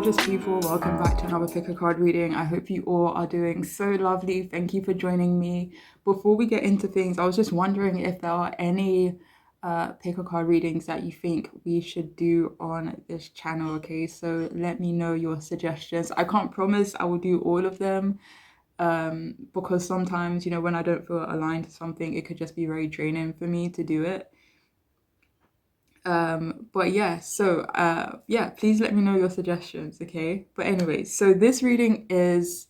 gorgeous people, welcome back to another pick a card reading. I hope you all are doing so lovely. Thank you for joining me. Before we get into things, I was just wondering if there are any pick a card readings that you think we should do on this channel. Okay, so let me know your suggestions. I can't promise I will do all of them, because sometimes, when I don't feel aligned to something, it could just be very draining for me to do it. But yeah, so yeah, please let me know your suggestions, okay? But anyway, so this reading is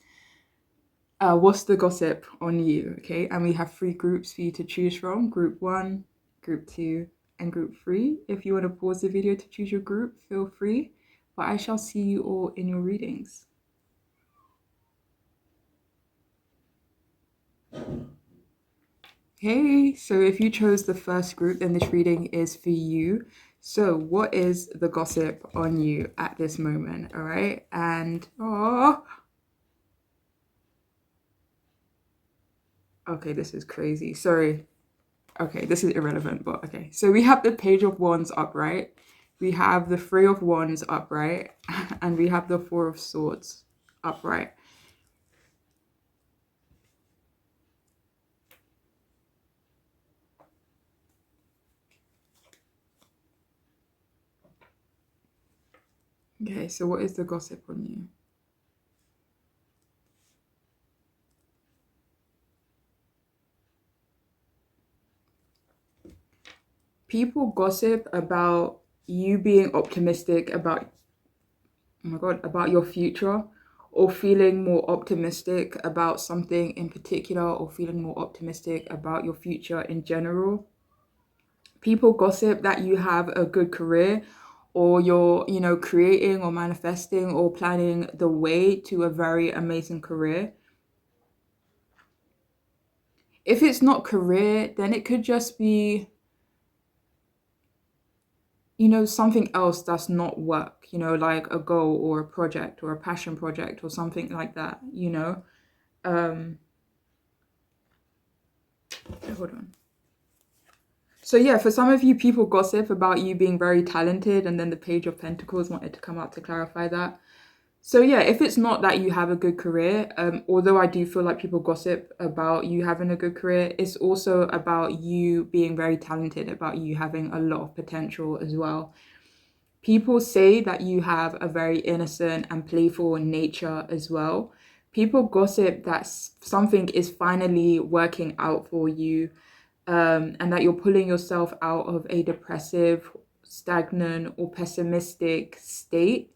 what's the gossip on you, okay? And we have 3 groups for you to choose from: group 1, group 2, and group 3. If you want to pause the video to choose your group, feel free, but I shall see you all in your readings. Hey, so if you chose the first group, then this reading is for you. So what is the gossip on you at this moment? All right. And okay, this is crazy. Sorry. Okay, this is irrelevant, but okay. So we have the Page of Wands upright. We have the Three of Wands upright. And we have the Four of Swords upright. Okay, so what is the gossip on you? People gossip about you being optimistic about, oh my God, about your future, or feeling more optimistic about something in particular, or feeling more optimistic about your future in general. People gossip that you have a good career, or you're, creating or manifesting or planning the way to a very amazing career. If it's not career, then it could just be, something else that's not work, like a goal or a project or a passion project or something like that, hold on. So yeah, for some of you, people gossip about you being very talented, and then the Page of Pentacles wanted to come out to clarify that. So yeah, if it's not that you have a good career, although I do feel like people gossip about you having a good career, it's also about you being very talented, about you having a lot of potential as well. People say that you have a very innocent and playful nature as well. People gossip that something is finally working out for you, and that you're pulling yourself out of a depressive, stagnant, or pessimistic state.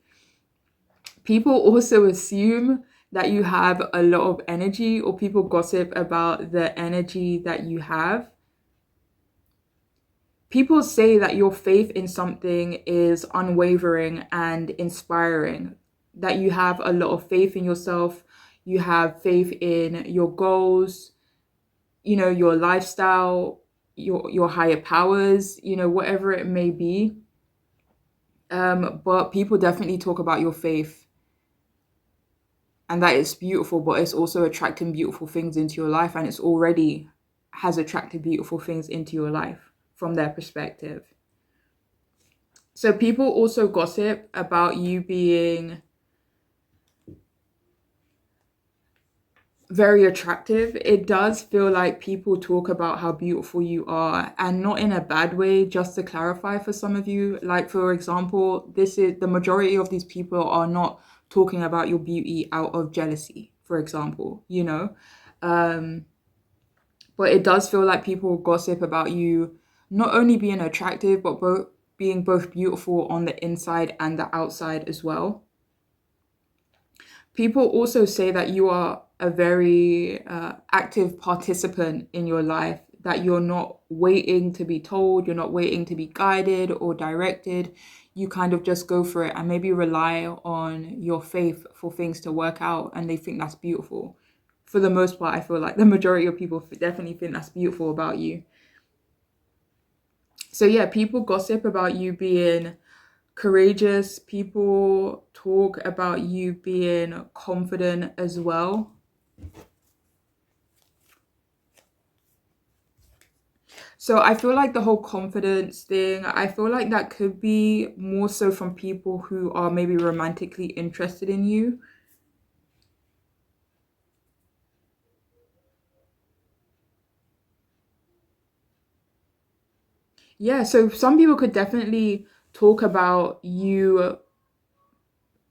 People also assume that you have a lot of energy, or people gossip about the energy that you have. People say that your faith in something is unwavering and inspiring, that you have a lot of faith in yourself, you have faith in your goals, your lifestyle, your higher powers, whatever it may be. But people definitely talk about your faith, and that it's beautiful, but it's also attracting beautiful things into your life, and it's already has attracted beautiful things into your life from their perspective. So people also gossip about you being very attractive. It does feel like people talk about how beautiful you are, and not in a bad way. Just to clarify for some of you, like for example, this is the majority of these people are not talking about your beauty out of jealousy, for example, but it does feel like people gossip about you not only being attractive, but being both beautiful on the inside and the outside as well. People also say that you are a very active participant in your life, that you're not waiting to be told, you're not waiting to be guided or directed. You kind of just go for it and maybe rely on your faith for things to work out, and they think that's beautiful. For the most part, I feel like the majority of people definitely think that's beautiful about you. So yeah, people gossip about you being courageous. People talk about you being confident as well. So I feel like the whole confidence thing, I feel like that could be more so from people who are maybe romantically interested in you. Yeah, so some people could definitely talk about you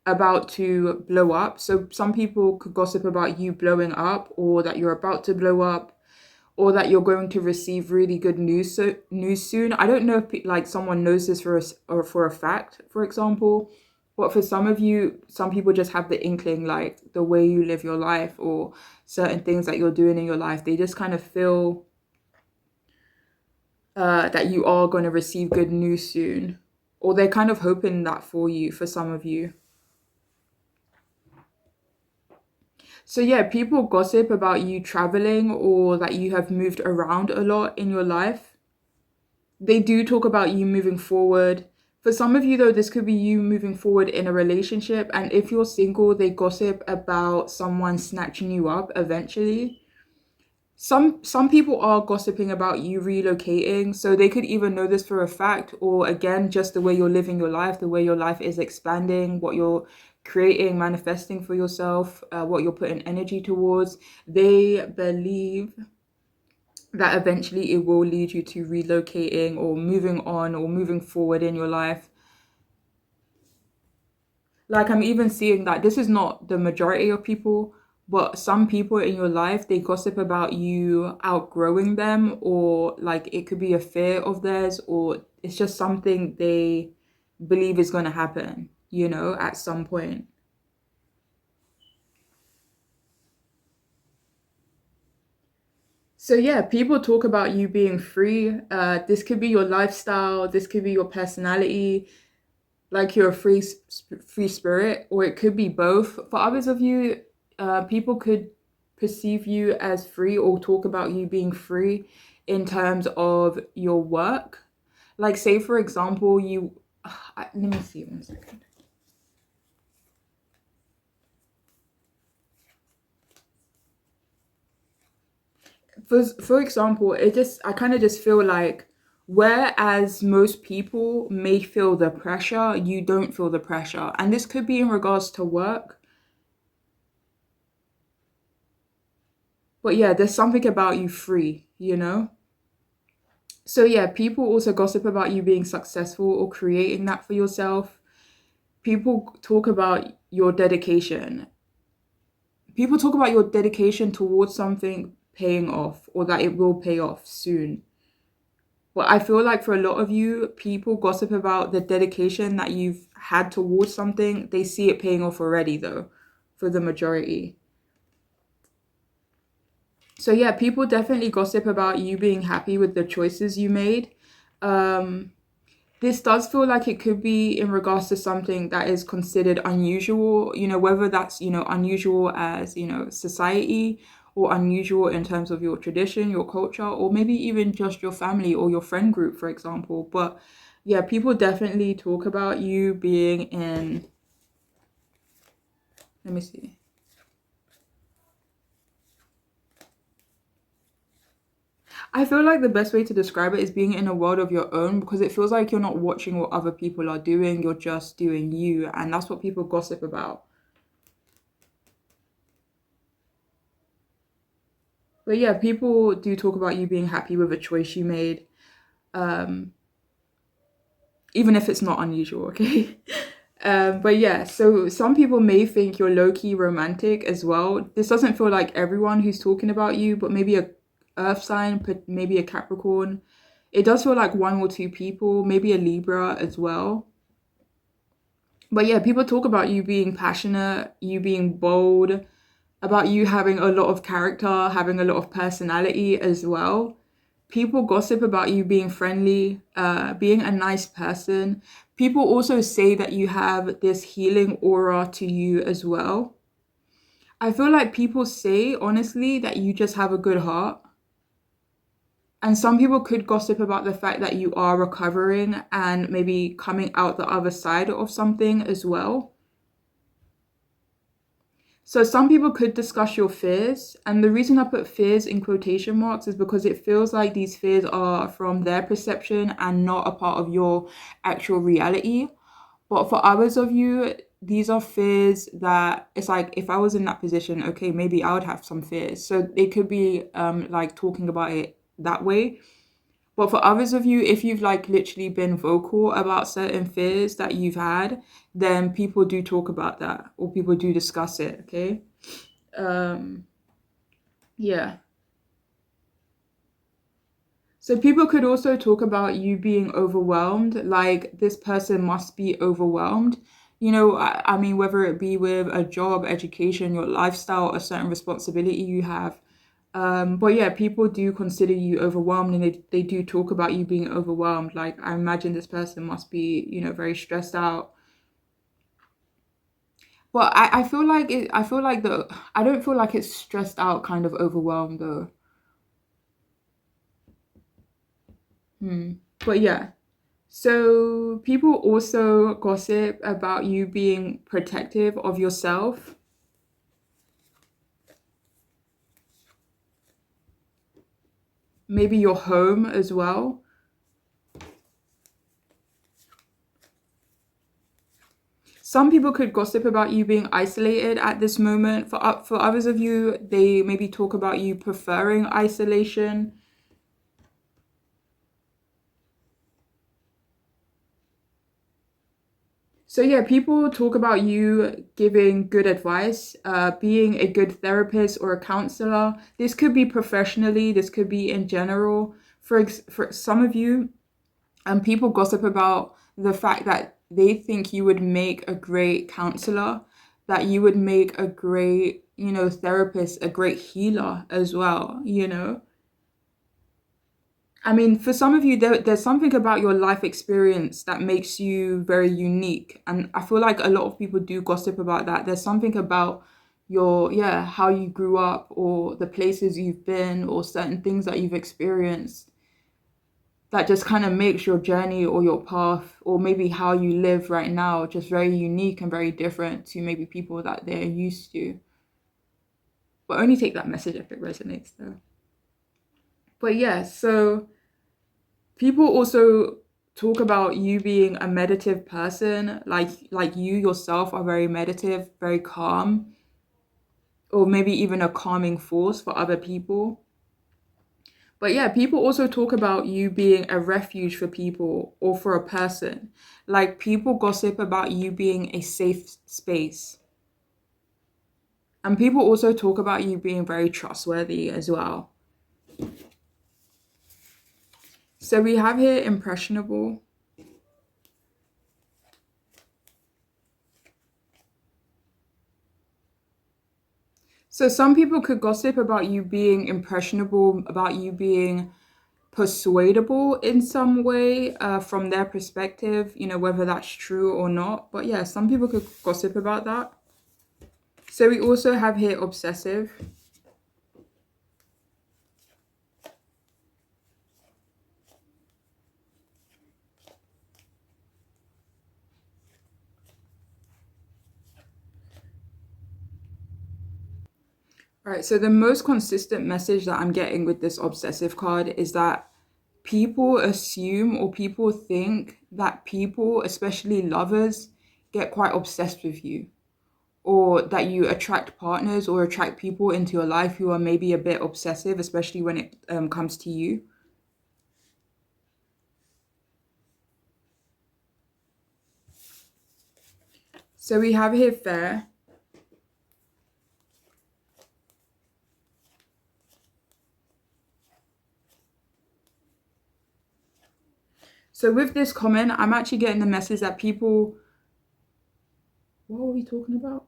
about to blow up. So some people could gossip about you blowing up, or that you're about to blow up, or that you're going to receive really good news soon. I don't know if like someone knows this or for a fact, for example, but for some of you, some people just have the inkling, like the way you live your life or certain things that you're doing in your life. They just kind of feel that you are going to receive good news soon, or they're kind of hoping that for you. For some of you. So yeah, people gossip about you traveling or that you have moved around a lot in your life. They do talk about you moving forward. For some of you, though, this could be you moving forward in a relationship. And if you're single, they gossip about someone snatching you up eventually. Some people are gossiping about you relocating, so they could either know this for a fact, or again, just the way you're living your life, the way your life is expanding, what you're creating, manifesting for yourself, what you're putting energy towards. They believe that eventually it will lead you to relocating or moving on or moving forward in your life. Like, I'm even seeing that this is not the majority of people, but some people in your life, they gossip about you outgrowing them, or like it could be a fear of theirs, or it's just something they believe is going to happen, at some point. So yeah, people talk about you being free. This could be your lifestyle, this could be your personality, like you're a free spirit, or it could be both. For others of you, people could perceive you as free or talk about you being free in terms of your work. Like, say for example, let me see 1 second. For example, I kind of just feel like, whereas most people may feel the pressure, you don't feel the pressure, and this could be in regards to work. But yeah, there's something about you free. So yeah, people also gossip about you being successful or creating that for yourself. People talk about your dedication. People talk about your dedication towards something paying off, or that it will pay off soon. But I feel like for a lot of you, people gossip about the dedication that you've had towards something. They see it paying off already, though, for the majority. So yeah, people definitely gossip about you being happy with the choices you made. Um, this does feel like it could be in regards to something that is considered unusual, whether that's, unusual as, society, or unusual in terms of your tradition, your culture, or maybe even just your family or your friend group, for example. But yeah, people definitely talk about you being in, let me see. I feel like the best way to describe it is being in a world of your own, because it feels like you're not watching what other people are doing, you're just doing you, and that's what people gossip about. But yeah, people do talk about you being happy with a choice you made, um, even if it's not unusual, okay? But yeah, so some people may think you're low-key romantic as well. This doesn't feel like everyone who's talking about you, but maybe a earth sign, maybe a Capricorn. It does feel like one or two people, maybe a Libra as well. But yeah, people talk about you being passionate, you being bold, about you having a lot of character, having a lot of personality as well. People gossip about you being friendly, being a nice person. People also say that you have this healing aura to you as well. I feel like people say, honestly, that you just have a good heart. And some people could gossip about the fact that you are recovering and maybe coming out the other side of something as well. So some people could discuss your fears, and the reason I put fears in quotation marks is because it feels like these fears are from their perception and not a part of your actual reality. But for others of you, these are fears that it's like if I was in that position, okay, maybe I would have some fears. So they could be like talking about it that way. But for others of you, if you've like literally been vocal about certain fears that you've had, then people do talk about that or people do discuss it, okay? Um, yeah. So people could also talk about you being overwhelmed, like this person must be overwhelmed. I mean, whether it be with a job, education, your lifestyle, a certain responsibility you have. But yeah, people do consider you overwhelmed and they do talk about you being overwhelmed. Like, I imagine this person must be, very stressed out. But I feel like I don't feel like it's stressed out kind of overwhelmed though. Hmm. But yeah. So people also gossip about you being protective of yourself, maybe your home as well. Some people could gossip about you being isolated at this moment. For others of you, they maybe talk about you preferring isolation. So yeah, people talk about you giving good advice, being a good therapist or a counselor. This could be professionally, this could be in general. For some of you, and people gossip about the fact that they think you would make a great counselor, that you would make a great, therapist, a great healer as well. I mean, for some of you, there's something about your life experience that makes you very unique. And I feel like a lot of people do gossip about that. There's something about yeah, how you grew up or the places you've been or certain things that you've experienced that just kind of makes your journey or your path or maybe how you live right now just very unique and very different to maybe people that they're used to. But only take that message if it resonates though. But yeah, so people also talk about you being a meditative person, like you yourself are very meditative, very calm, or maybe even a calming force for other people. But yeah, people also talk about you being a refuge for people or for a person. Like people gossip about you being a safe space. And people also talk about you being very trustworthy as well. So we have here impressionable. So some people could gossip about you being impressionable, about you being persuadable in some way from their perspective, whether that's true or not. But yeah, some people could gossip about that. So we also have here obsessive. All right, so the most consistent message that I'm getting with this obsessive card is that people assume or people think that people, especially lovers, get quite obsessed with you, or that you attract partners or attract people into your life who are maybe a bit obsessive, especially when it comes to you. So we have here fair. So with this comment, I'm actually getting the message that people, what are we talking about?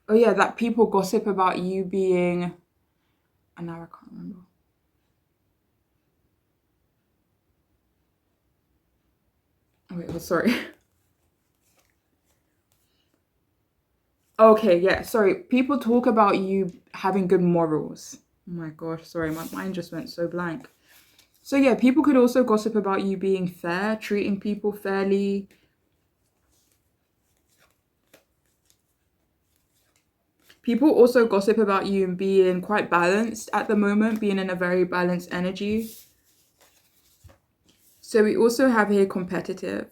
Oh yeah, that people gossip about you being, and now I can't remember. Oh wait, oh, sorry. Okay, yeah, sorry. People talk about you having good morals. Oh my gosh, sorry, my mind just went so blank. So yeah, people could also gossip about you being fair, treating people fairly. People also gossip about you being quite balanced at the moment, being in a very balanced energy. So we also have here competitive.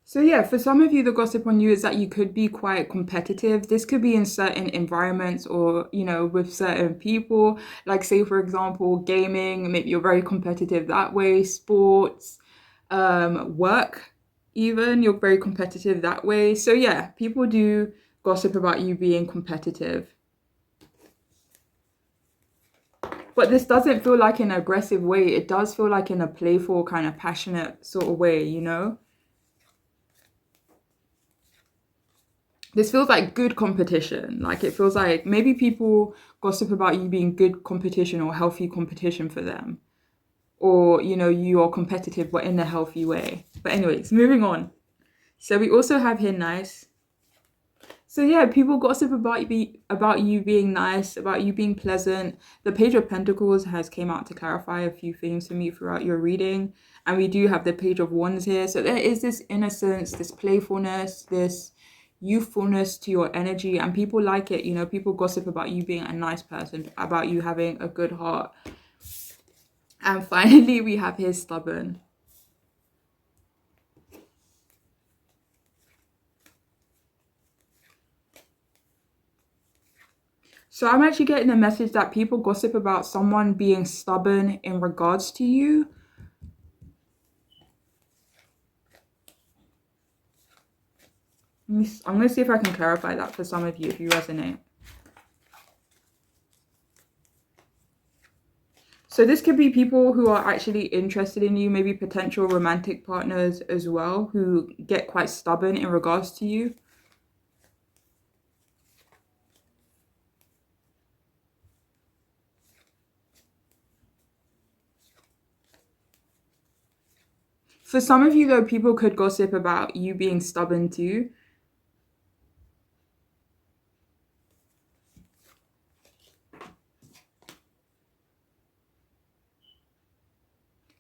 So yeah, for some of you, the gossip on you is that you could be quite competitive. This could be in certain environments or, with certain people. Like say, for example, gaming, maybe you're very competitive that way, sports, work, even, you're very competitive that way. So yeah, people do gossip about you being competitive. But this doesn't feel like in an aggressive way. It does feel like in a playful, kind of passionate sort of way, you know? This feels like good competition. Like it feels like maybe people gossip about you being good competition or healthy competition for them. Or, you are competitive but in a healthy way. But anyways, moving on. So we also have here nice. So yeah, people gossip about you being nice, about you being pleasant. The Page of Pentacles has came out to clarify a few things for me throughout your reading. And we do have the Page of Wands here. So there is this innocence, this playfulness, this youthfulness to your energy, and people like it. People gossip about you being a nice person, about you having a good heart. And finally, we have here stubborn. So I'm actually getting a message that people gossip about someone being stubborn in regards to you. I'm going to see if I can clarify that for some of you if you resonate. So this could be people who are actually interested in you, maybe potential romantic partners as well, who get quite stubborn in regards to you. For some of you, though, people could gossip about you being stubborn too.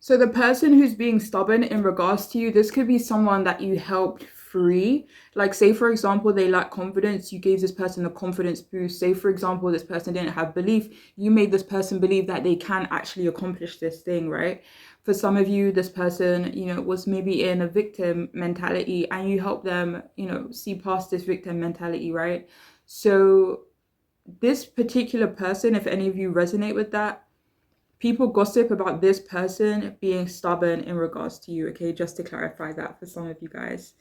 So the person who's being stubborn in regards to you, this could be someone that you helped free. Like say, for example, they lack confidence. You gave this person a confidence boost. Say, for example, this person didn't have belief. You made this person believe that they can actually accomplish this thing, right? For some of you, this person, was maybe in a victim mentality and you help them, see past this victim mentality, right? So this particular person, if any of you resonate with that, people gossip about this person being stubborn in regards to you, okay? Just to clarify that for some of you guys.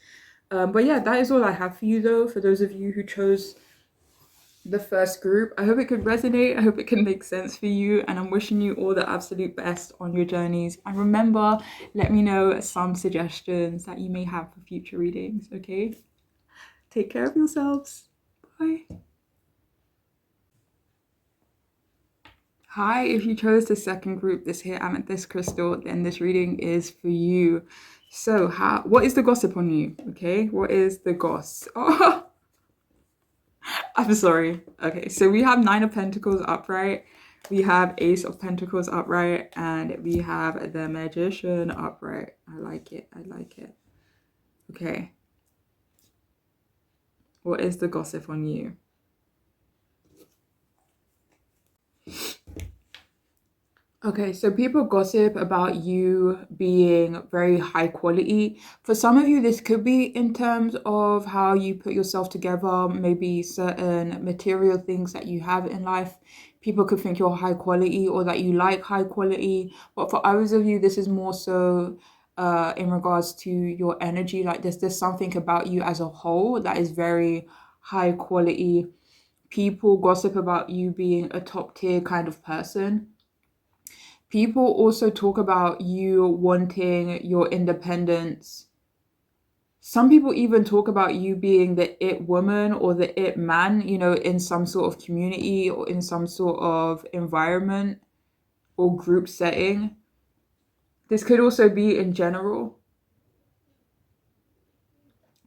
But yeah, that is all I have for you though, for those of you who chose the first group. I hope it could resonate. I hope it can make sense for you. And I'm wishing you all the absolute best on your journeys. And remember, let me know some suggestions that you may have for future readings, okay? Take care of yourselves. Bye. Hi, if you chose the second group, this here amethyst crystal, then this reading is for you. So, what is the gossip on you? Okay, what is the goss? Oh, I'm sorry. Okay, so we have Nine of Pentacles upright, we have Ace of Pentacles upright, and we have the Magician upright. I like it. I like it. Okay. What is the gossip on you? Okay, so people gossip about you being very high quality. For some of you, this could be in terms of how you put yourself together, maybe certain material things that you have in life. People could think you're high quality or that you like high quality. But for others of you, this is more so in regards to your energy. Like there's something about you as a whole that is very high quality. People gossip about you being a top tier kind of person. People also talk about you wanting your independence. Some people even talk about you being the it woman or the it man, in some sort of community or in some sort of environment or group setting. This could also be in general.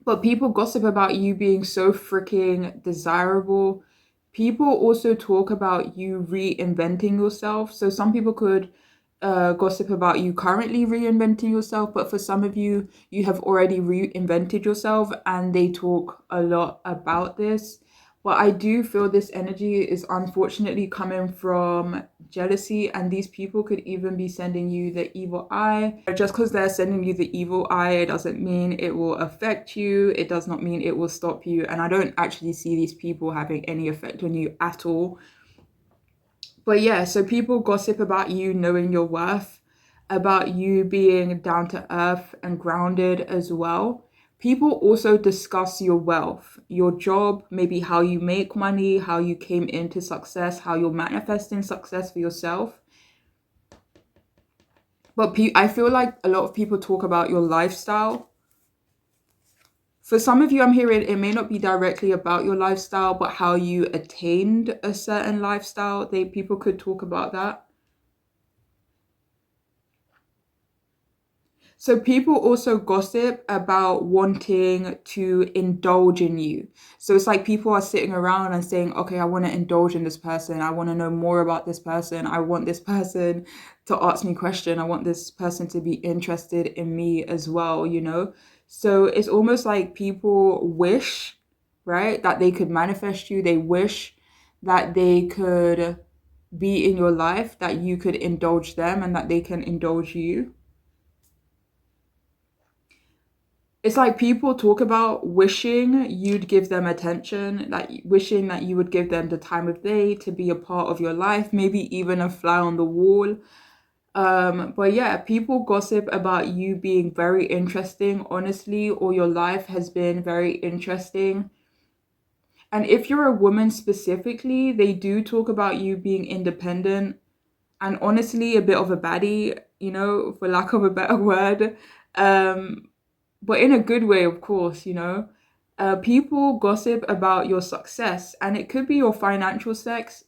But people gossip about you being so freaking desirable. People also talk about you reinventing yourself. So some people could gossip about you currently reinventing yourself, but for some of you, you have already reinvented yourself and they talk a lot about this. But I do feel this energy is unfortunately coming from jealousy, and these people could even be sending you the evil eye. Just because they're sending you the evil eye, it doesn't mean it will affect you. It does not mean it will stop you. And I don't actually see these people having any effect on you at all. But yeah, so people gossip about you knowing your worth, about you being down to earth and grounded as well. People also discuss your wealth, your job, maybe how you make money, how you came into success, how you're manifesting success for yourself. But I feel like a lot of people talk about your lifestyle. For some of you, I'm hearing it may not be directly about your lifestyle, but how you attained a certain lifestyle. People could talk about that. So people also gossip about wanting to indulge in you. So it's like people are sitting around and saying, okay, I want to indulge in this person. I want to know more about this person. I want this person to ask me question. I want this person to be interested in me as well, you know? So it's almost like people wish, right, that they could manifest you. They wish that they could be in your life, that you could indulge them and that they can indulge you. It's like people talk about wishing you'd give them attention, like wishing that you would give them the time of day to be a part of your life, maybe even a fly on the wall. But yeah, people gossip about you being very interesting, honestly, or your life has been very interesting. And if you're a woman specifically, they do talk about you being independent and honestly a bit of a baddie, you know, for lack of a better word. Um, but in a good way, of course, you know. People gossip about your success, and it could be your financial sex.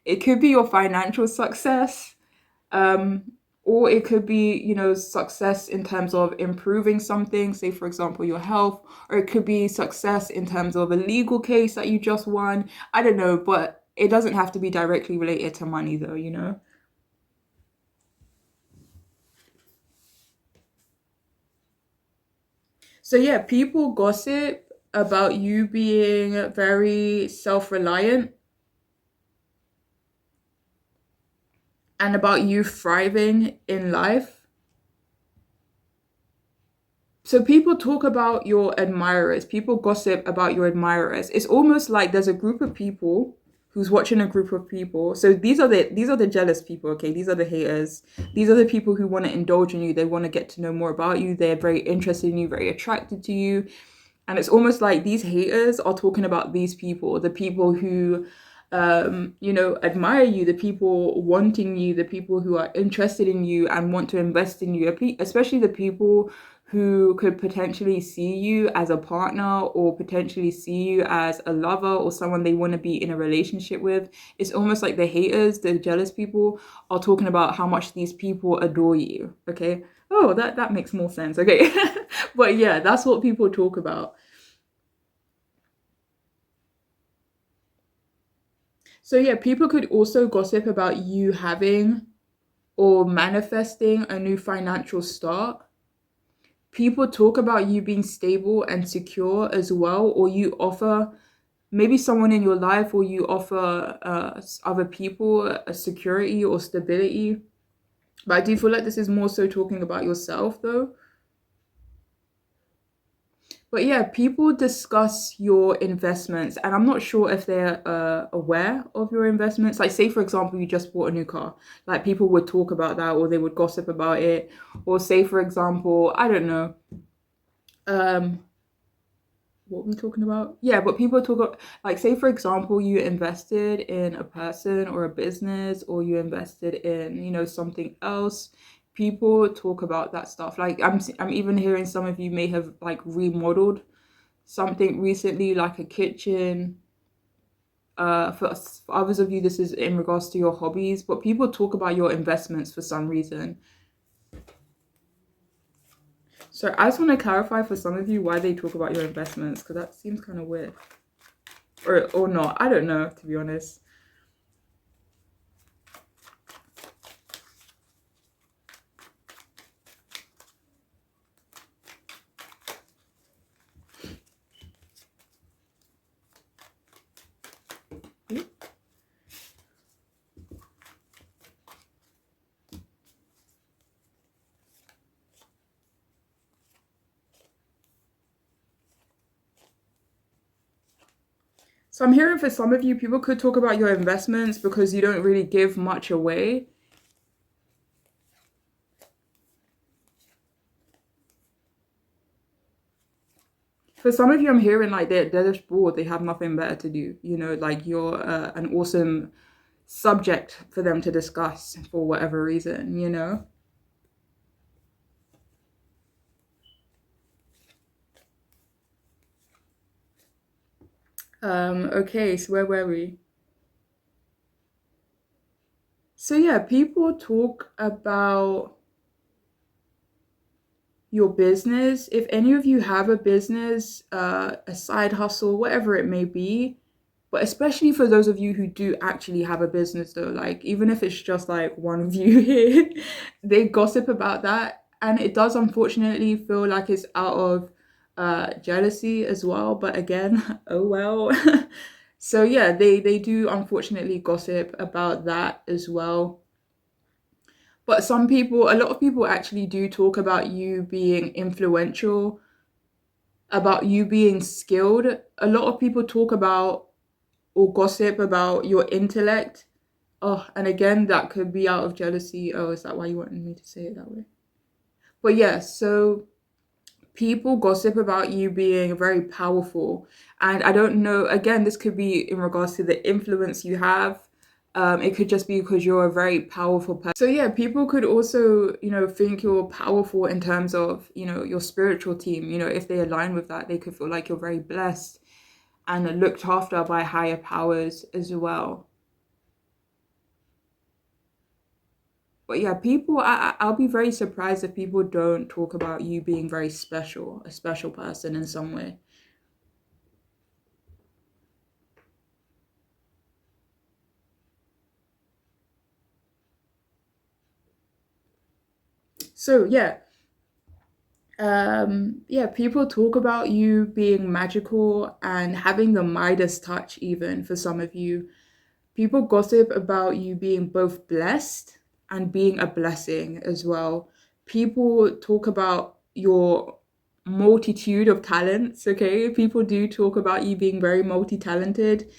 It could be your financial success, um, or it could be, you know, success in terms of improving something, say, for example, your health, or it could be success in terms of a legal case that you just won. I don't know, but it doesn't have to be directly related to money, though, you know. So yeah, people gossip about you being very self-reliant and about you thriving in life. So people talk about your admirers, people gossip about your admirers. It's almost like there's a group of people who's watching a group of people. So these are the jealous people, okay? These are the haters. These are the people who want to indulge in you. They want to get to know more about you. They're very interested in you, very attracted to you. And it's almost like these haters are talking about these people, the people who you know, admire you, the people wanting you, the people who are interested in you and want to invest in you, especially the people who could potentially see you as a partner or potentially see you as a lover or someone they want to be in a relationship with. It's almost like the haters, the jealous people, are talking about how much these people adore you. Okay. Oh, that makes more sense. Okay. But yeah, that's what people talk about. So yeah, people could also gossip about you having or manifesting a new financial start. People talk about you being stable and secure as well, or you offer maybe someone in your life, or you offer other people a security or stability. But I do feel like this is more so talking about yourself though. But yeah, people discuss your investments, and I'm not sure if they're aware of your investments. Like, say, for example, you just bought a new car. Like, people would talk about that, or they would gossip about it. Or, say, for example, I don't know, um, what were we talking about? Yeah, but people talk like, say, for example, you invested in a person or a business, or you invested in, you know, something else. People talk about that stuff. Like, I'm even hearing some of you may have like remodeled something recently, like a kitchen, For others of you, this is in regards to your hobbies, but people talk about your investments for some reason. So I just want to clarify for some of you why they talk about your investments, because that seems kind of weird. Or not. I don't know, to be honest. So I'm hearing for some of you, people could talk about your investments because you don't really give much away. For some of you, I'm hearing like they're just bored. They have nothing better to do. You know, like you're an awesome subject for them to discuss for whatever reason, you know? Okay, so where were we? So yeah, people talk about your business. If any of you have a business, a side hustle, whatever it may be, but especially for those of you who do actually have a business though, like even if it's just like one of you here, they gossip about that. And it does unfortunately feel like it's out of jealousy as well. But again, oh well. So yeah, they do unfortunately gossip about that as well. But some people, a lot of people actually do talk about you being influential, about you being skilled. A lot of people talk about or gossip about your intellect. Oh, and again, that could be out of jealousy. Oh, is that why you wanted me to say it that way? But yeah, so people gossip about you being very powerful. And I don't know, again, this could be in regards to the influence you have. It could just be because you're a very powerful person. So yeah, people could also, think you're powerful in terms of, your spiritual team. If they align with that, they could feel like you're very blessed and looked after by higher powers as well. But yeah, I'll be very surprised if people don't talk about you being very special, a special person in some way. So yeah, people talk about you being magical and having the Midas touch even for some of you. People gossip about you being both blessed and being a blessing as well. People talk about your multitude of talents, okay? People do talk about you being very multi-talented,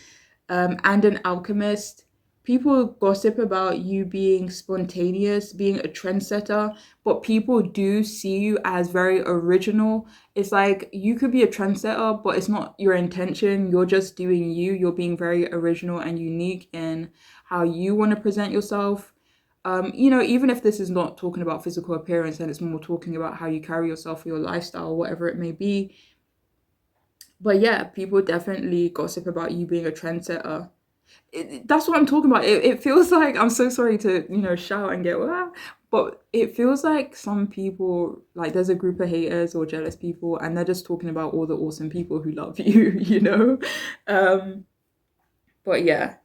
and an alchemist. People gossip about you being spontaneous, being a trendsetter, but people do see you as very original. It's like you could be a trendsetter, but it's not your intention. You're just doing you. You're being very original and unique in how you want to present yourself. Even if this is not talking about physical appearance and it's more talking about how you carry yourself or your lifestyle, whatever it may be. But yeah, people definitely gossip about you being a trendsetter. That's what I'm talking about. It feels like I'm so sorry to shout and get but it feels like some people, like there's a group of haters or jealous people and they're just talking about all the awesome people who love you. um but yeah,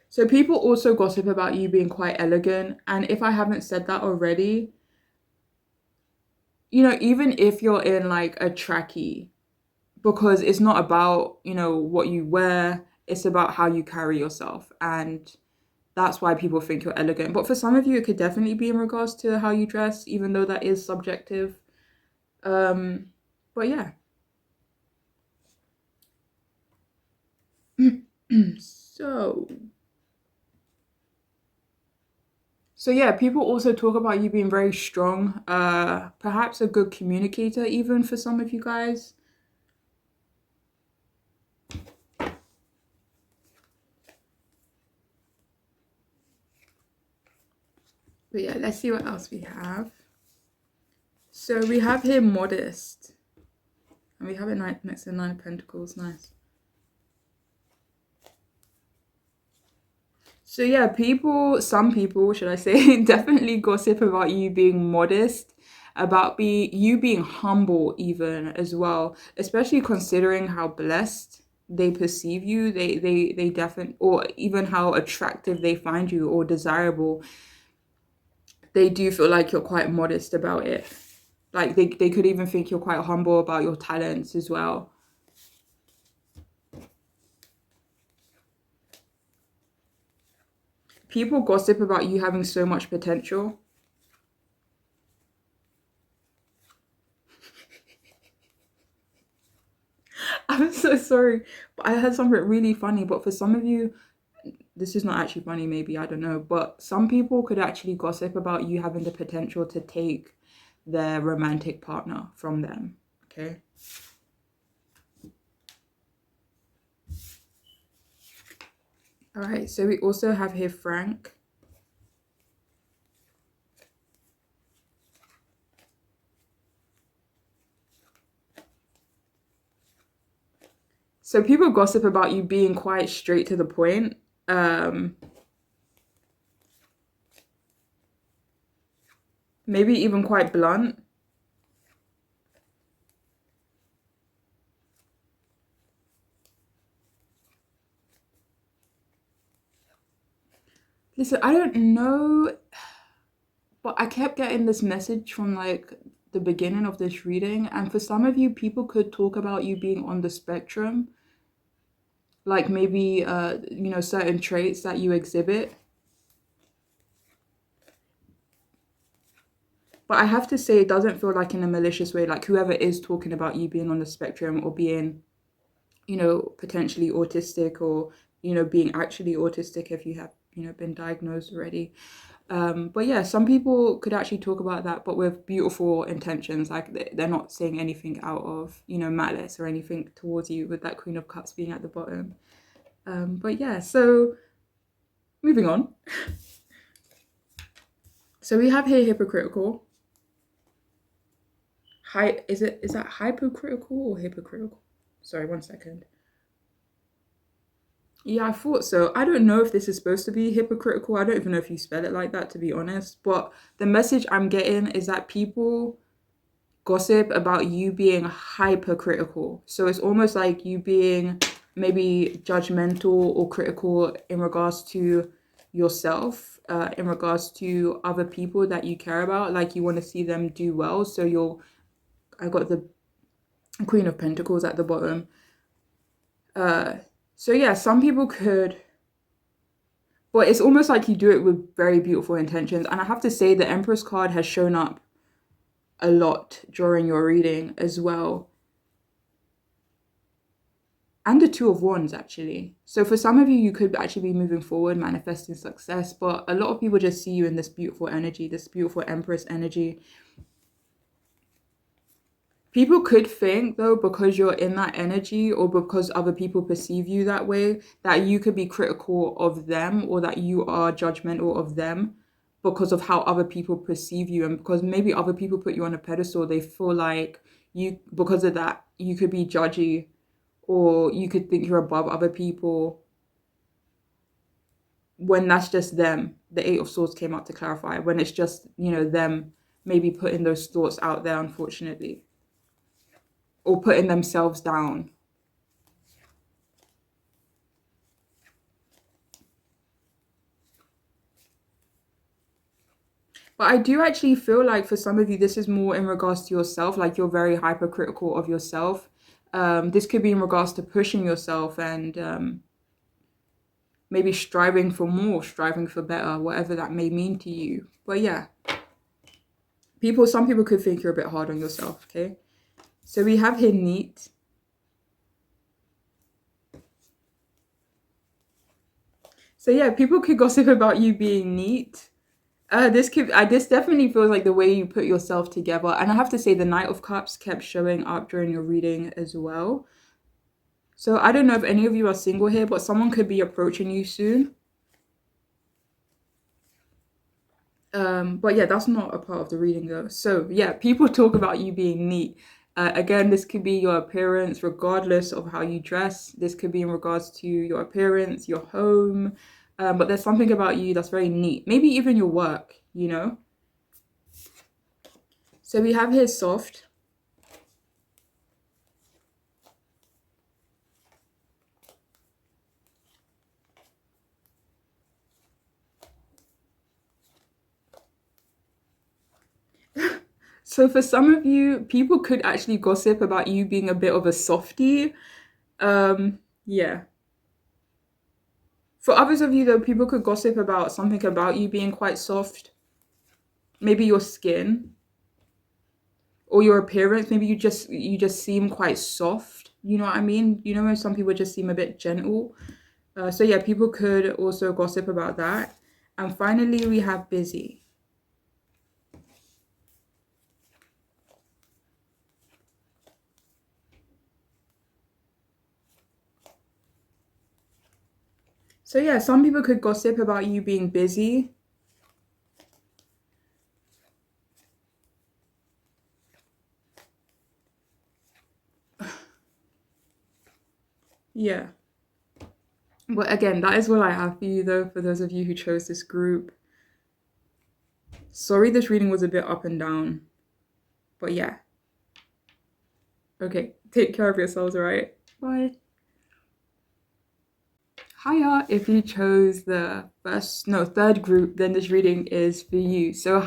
so people also gossip about you being quite elegant, and if I haven't said that already, even if you're in like a trackie, because it's not about what you wear, it's about how you carry yourself, and that's why people think you're elegant. But for some of you, it could definitely be in regards to how you dress, even though that is subjective. But yeah. so so yeah, people also talk about you being very strong, perhaps a good communicator even for some of you guys. But yeah, let's see what else we have. So we have here modest. And we have it next to Nine of Pentacles. Nice. So yeah, some people, should I say, definitely gossip about you being modest, about you being humble even as well, especially considering how blessed they perceive you. They definitely, or even how attractive they find you or desirable. They do feel like you're quite modest about it. Like they could even think you're quite humble about your talents as well. People gossip about you having so much potential. I'm so sorry, but I had something really funny. But for some of you, this is not actually funny, maybe, I don't know. But some people could actually gossip about you having the potential to take their romantic partner from them. Okay. All right. So we also have here Frank. So people gossip about you being quite straight to the point. Maybe even quite blunt. Listen, I don't know, but I kept getting this message from like the beginning of this reading, and for some of you, people could talk about you being on the spectrum, like maybe certain traits that you exhibit. But I have to say, it doesn't feel like in a malicious way. Like whoever is talking about you being on the spectrum or being, potentially autistic or being actually autistic if you have been diagnosed already. But yeah, some people could actually talk about that, but with beautiful intentions. Like they're not saying anything out of malice or anything towards you, with that Queen of Cups being at the bottom. But yeah, so moving on. So we have here hypocritical. Is that hypocritical or hypocritical? Sorry, one second. Yeah, I thought so. I don't know if this is supposed to be hypocritical. I don't even know if you spell it like that, to be honest. But the message I'm getting is that people gossip about you being hypercritical. So it's almost like you being maybe judgmental or critical in regards to yourself, in regards to other people that you care about. Like you want to see them do well. So I got the Queen of Pentacles at the bottom. So yeah, some people could, but it's almost like you do it with very beautiful intentions. And I have to say, the Empress card has shown up a lot during your reading as well. And the Two of Wands, actually. So for some of you, you could actually be moving forward, manifesting success. But a lot of people just see you in this beautiful energy, this beautiful Empress energy. People could think, though, because you're in that energy or because other people perceive you that way, that you could be critical of them or that you are judgmental of them because of how other people perceive you. And because maybe other people put you on a pedestal, they feel like because of that, you could be judgy or you could think you're above other people when that's just them. The Eight of Swords came out to clarify when it's just, them maybe putting those thoughts out there, unfortunately. Or putting themselves down. But I do actually feel like for some of you, this is more in regards to yourself, like you're very hypercritical of yourself. This could be in regards to pushing yourself and maybe striving for more, striving for better, whatever that may mean to you. But yeah, some people could think you're a bit hard on yourself, okay? So we have here neat. So yeah, people could gossip about you being neat. This definitely feels like the way you put yourself together. And I have to say the Knight of Cups kept showing up during your reading as well. So I don't know if any of you are single here, but someone could be approaching you soon. But yeah, that's not a part of the reading though. So yeah, people talk about you being neat. Again, this could be your appearance, regardless of how you dress. This could be in regards to your appearance, your home, But there's something about you that's very neat. Maybe even your work, you know? So we have here soft. So for some of you, people could actually gossip about you being a bit of a softie. Yeah. For others of you, though, people could gossip about something about you being quite soft. Maybe your skin or your appearance. Maybe you just seem quite soft. You know what I mean? You know when some people just seem a bit gentle. So yeah, people could also gossip about that. And finally, we have busy. So yeah, some people could gossip about you being busy. Yeah. But again, that is what I have for you though, for those of you who chose this group. Sorry this reading was a bit up and down. But yeah. Okay, take care of yourselves, alright? Bye. Hiya, if you chose the third group, then this reading is for you. So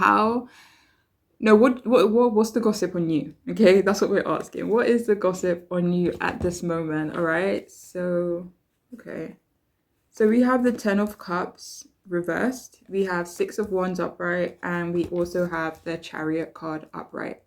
what's the gossip on you? Okay, that's what we're asking. What is the gossip on you at this moment? All right, okay. So we have the Ten of Cups reversed. We have Six of Wands upright, and we also have the Chariot card upright.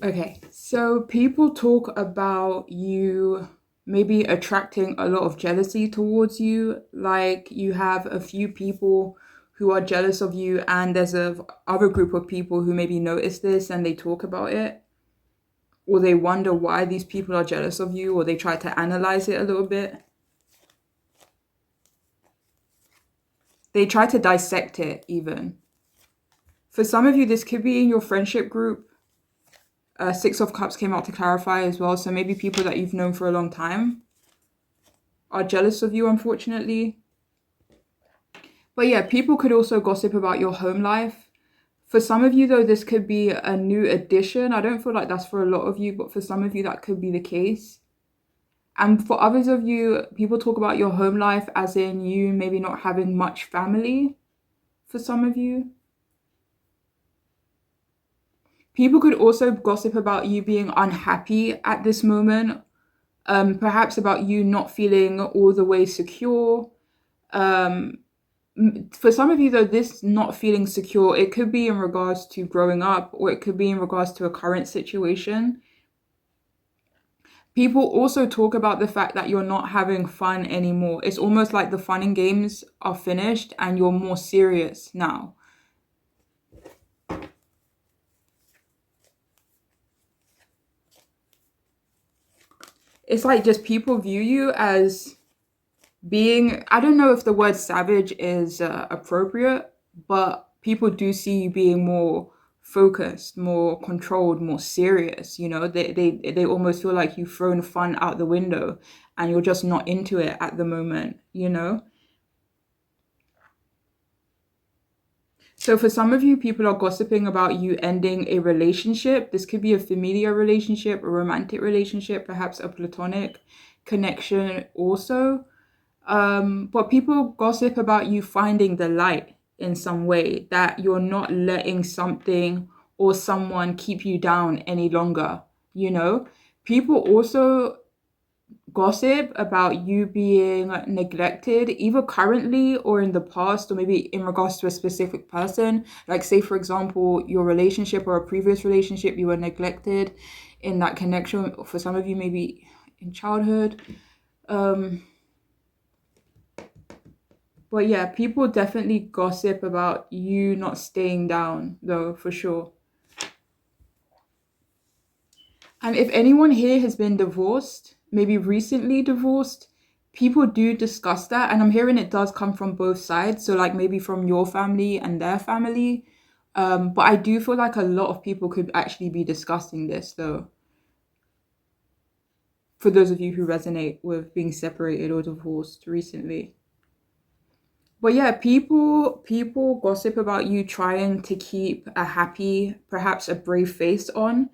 Okay, so people talk about you maybe attracting a lot of jealousy towards you. Like you have a few people who are jealous of you, and there's a other group of people who maybe notice this and they talk about it, or they wonder why these people are jealous of you, or they try to analyze it a little bit. They try to dissect it even. For some of you, this could be in your friendship group. Six of Cups came out to clarify as well. So maybe people that you've known for a long time are jealous of you, unfortunately. But yeah, people could also gossip about your home life. For some of you, though, this could be a new addition. I don't feel like that's for a lot of you, but for some of you, that could be the case. And for others of you, people talk about your home life as in you maybe not having much family for some of you. People could also gossip about you being unhappy at this moment, perhaps about you not feeling all the way secure. Um, for some of you, though, this not feeling secure, it could be in regards to growing up, or it could be in regards to a current situation. People also talk about the fact that you're not having fun anymore. It's almost like the fun and games are finished and you're more serious now. It's like just people view you as being, I don't know if the word savage is appropriate, but people do see you being more focused, more controlled, more serious. You know, they almost feel like you've thrown fun out the window and you're just not into it at the moment, you know? So for some of you, people are gossiping about you ending a relationship. This could be a familiar relationship, a romantic relationship, perhaps a platonic connection also. But people gossip about you finding the light in some way, that you're not letting something or someone keep you down any longer, you know? People also gossip about you being neglected, either currently or in the past, or maybe in regards to a specific person. Like, say, for example, your relationship or a previous relationship, you were neglected in that connection. For some of you, maybe in childhood. But yeah, people definitely gossip about you not staying down, though, for sure. And if anyone here has been divorced, maybe recently divorced, people do discuss that. And I'm hearing it does come from both sides. So, like, maybe from your family and their family. But I do feel like a lot of people could actually be discussing this, though, for those of you who resonate with being separated or divorced recently. But yeah, people gossip about you trying to keep a happy, perhaps a brave face on.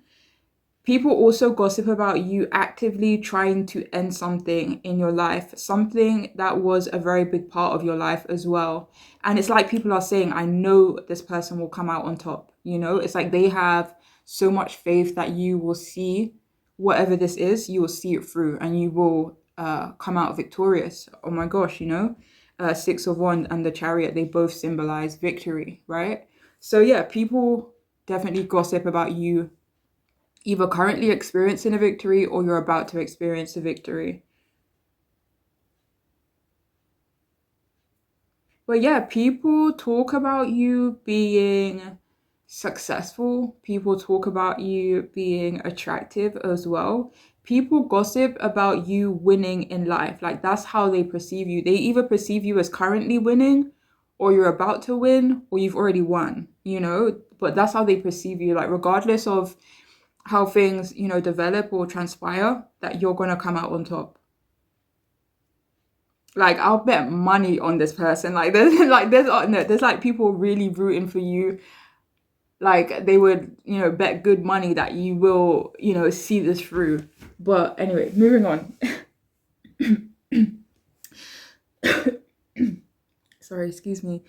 People also gossip about you actively trying to end something in your life, something that was a very big part of your life as well. And it's like people are saying, I know this person will come out on top. It's like they have so much faith that you will see whatever this is, you will see it through and you will come out victorious. Oh my gosh, Six of Wands and the Chariot, they both symbolize victory, right? So yeah, people definitely gossip about you either currently experiencing a victory or you're about to experience a victory. But yeah, people talk about you being successful. People talk about you being attractive as well. People gossip about you winning in life. Like, that's how they perceive you. They either perceive you as currently winning, or you're about to win, or you've already won. But that's how they perceive you. Like, regardless of how things, develop or transpire, that you're gonna come out on top. Like, I'll bet money on this person. Like, there's like people really rooting for you. Like, they would, bet good money that you will, see this through. But anyway, moving on. Sorry, excuse me.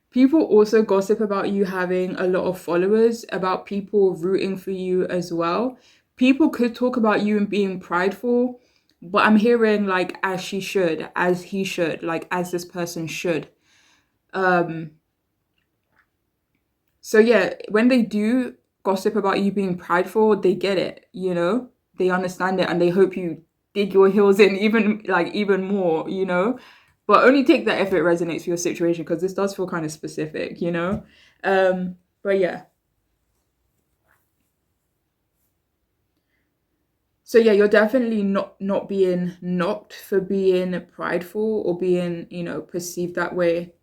People also gossip about you having a lot of followers, about people rooting for you as well. People could talk about you and being prideful, but I'm hearing like as she should, as he should, like as this person should. Um, so yeah, when they do gossip about you being prideful, they get it. They understand it and they hope you dig your heels in even more. But only take that if it resonates with your situation because this does feel kind of specific. But yeah. So yeah, you're definitely not being knocked for being prideful or being, perceived that way.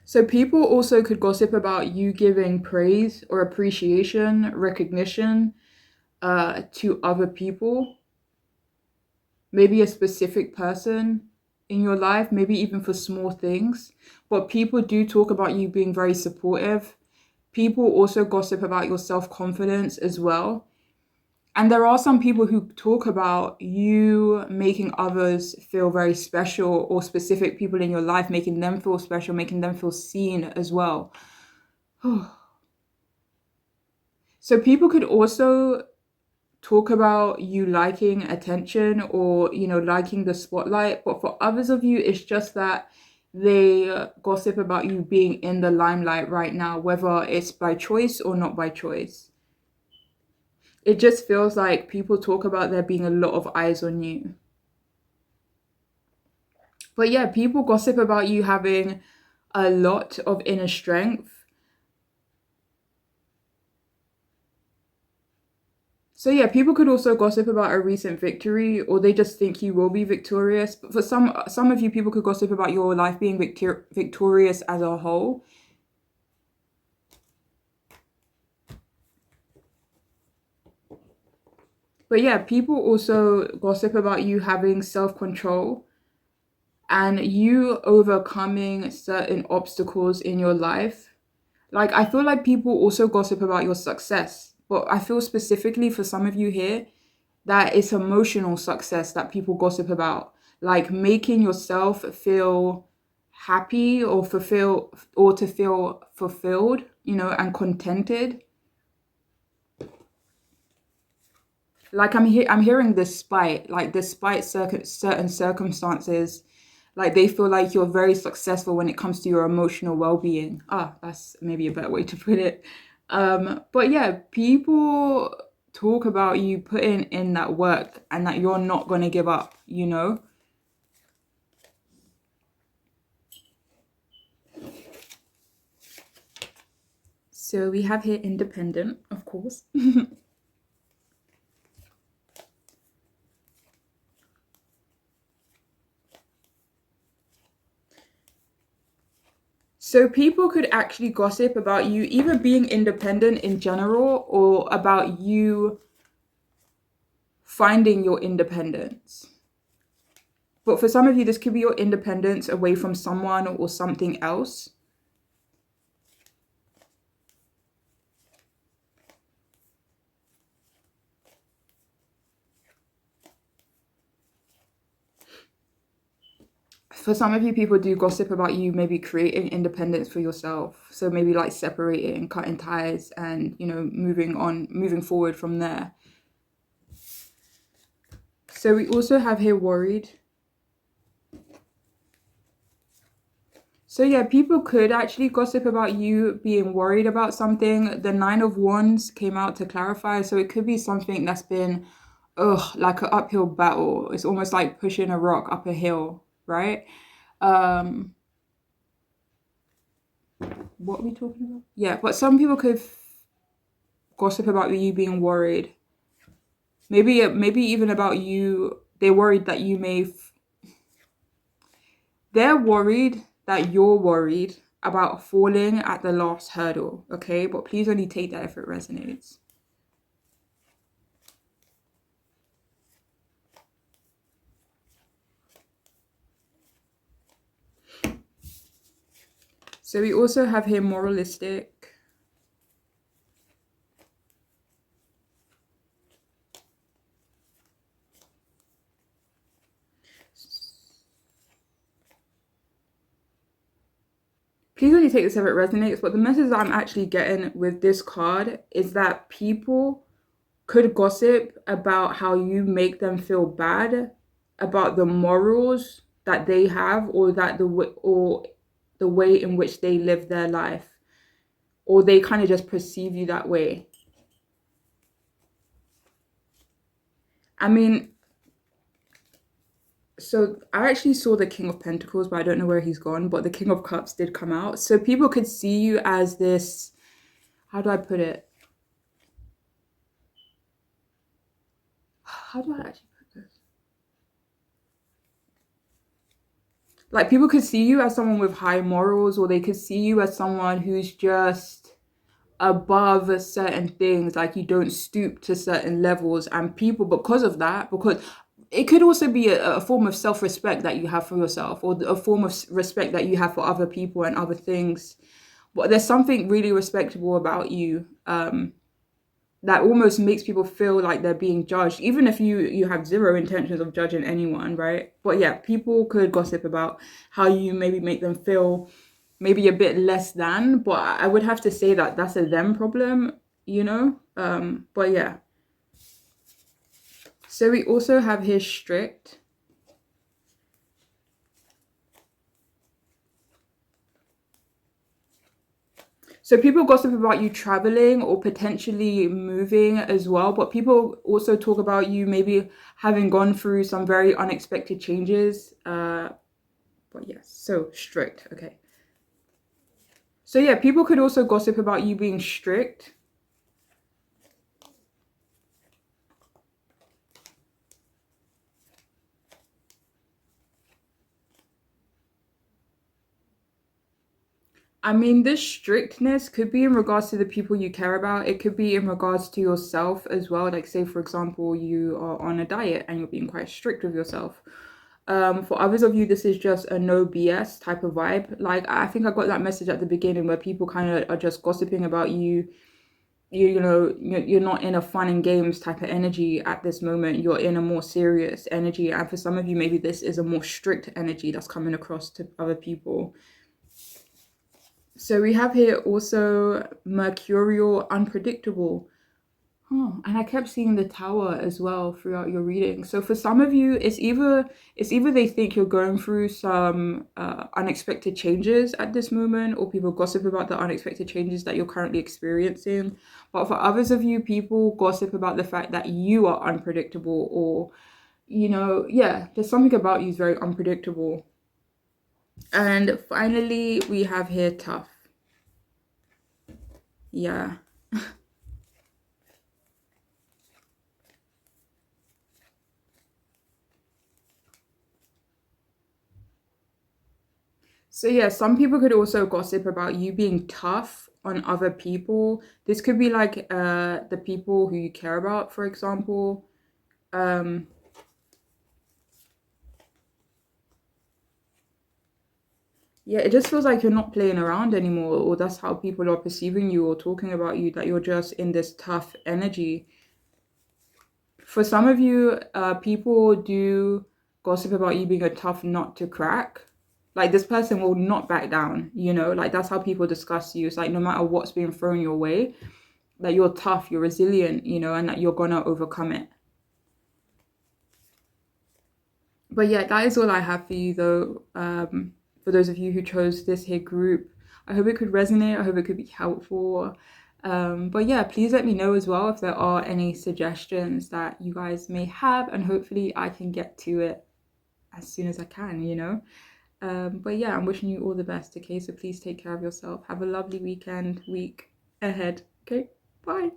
So people also could gossip about you giving praise or appreciation, recognition to other people, maybe a specific person in your life, maybe even for small things. But people do talk about you being very supportive. People also gossip about your self-confidence as well. And there are some people who talk about you making others feel very special or specific people in your life, making them feel special, making them feel seen as well. So people could also talk about you liking attention or, liking the spotlight. But for others of you, it's just that they gossip about you being in the limelight right now, whether it's by choice or not by choice. It just feels like people talk about there being a lot of eyes on you. But yeah, people gossip about you having a lot of inner strength. So yeah, people could also gossip about a recent victory, or they just think you will be victorious. But for some of you, people could gossip about your life being victorious as a whole. But yeah, people also gossip about you having self-control and you overcoming certain obstacles in your life. Like, I feel like people also gossip about your success, but I feel specifically for some of you here that it's emotional success that people gossip about, like making yourself feel happy or to feel fulfilled, and contented. Like, I'm hearing despite certain circumstances, like they feel like you're very successful when it comes to your emotional well-being. That's maybe a better way to put it. But yeah, people talk about you putting in that work and that you're not going to give up. So we have here independent, of course. So people could actually gossip about you either being independent in general or about you finding your independence. But for some of you, this could be your independence away from someone or something else. For some of you, people do gossip about you maybe creating independence for yourself. So maybe like separating, cutting ties, and moving forward from there. So we also have here worried. So yeah, people could actually gossip about you being worried about something. The Nine of Wands came out to clarify. So it could be something that's been, like an uphill battle. It's almost like pushing a rock up a hill, right? Um, what are we talking about? Yeah, but some people could gossip about you being worried. Maybe even about you. They're worried that you may. They're worried that you're worried about falling at the last hurdle. Okay, but please only take that if it resonates. So we also have here moralistic. Please only take this if it resonates, but the message that I'm actually getting with this card is that people could gossip about how you make them feel bad about the morals that they have or the way in which they live their life, or they kind of just perceive you that way. I mean, so I actually saw the King of Pentacles, but I don't know where he's gone, but the King of Cups did come out. So people could see you as this, how do I put it? How do I actually put this? Like people could see you as someone with high morals, or they could see you as someone who's just above certain things, like you don't stoop to certain levels, and people, because of that, because it could also be a form of self-respect that you have for yourself, or a form of respect that you have for other people and other things. But there's something really respectable about you, that almost makes people feel like they're being judged, even if you have zero intentions of judging anyone, right? But yeah, people could gossip about how you maybe make them feel maybe a bit less than, but I would have to say that that's a them problem, you know? But yeah. So we also have here strict. So people gossip about you traveling or potentially moving as well, but people also talk about you maybe having gone through some very unexpected changes. But yes, so strict, okay. So yeah, people could also gossip about you being strict. I mean, this strictness could be in regards to the people you care about. It could be in regards to yourself as well. Like, say, for example, you are on a diet and you're being quite strict with yourself. For others of you, this is just a no BS type of vibe. Like, I think I got that message at the beginning where people kind of are just gossiping about you. You're not in a fun and games type of energy at this moment. You're in a more serious energy. And for some of you, maybe this is a more strict energy that's coming across to other people. So we have here also mercurial, unpredictable. Oh, and I kept seeing the tower as well throughout your reading. So for some of you, it's either they think you're going through some unexpected changes at this moment, or people gossip about the unexpected changes that you're currently experiencing. But for others of you, people gossip about the fact that you are unpredictable, or yeah, there's something about you is very unpredictable. And finally, we have here tough. Yeah. So yeah, some people could also gossip about you being tough on other people. This could be like the people who you care about, for example. Um yeah, it just feels like you're not playing around anymore, or that's how people are perceiving you or talking about you, that you're just in this tough energy. For some of you, people do gossip about you being a tough nut to crack. Like this person will not back down, you know, like that's how people discuss you. It's like no matter what's being thrown your way, that you're tough, you're resilient, you know, and that you're gonna overcome it. But yeah, that is all I have for you though. For those of you who chose this here group, I hope it could resonate. I hope it could be helpful. But yeah, please let me know as well if there are any suggestions that you guys may have, and hopefully I can get to it as soon as I can, you know. But yeah, I'm wishing you all the best, okay? So please take care of yourself. Have a lovely weekend, week ahead, okay? Bye.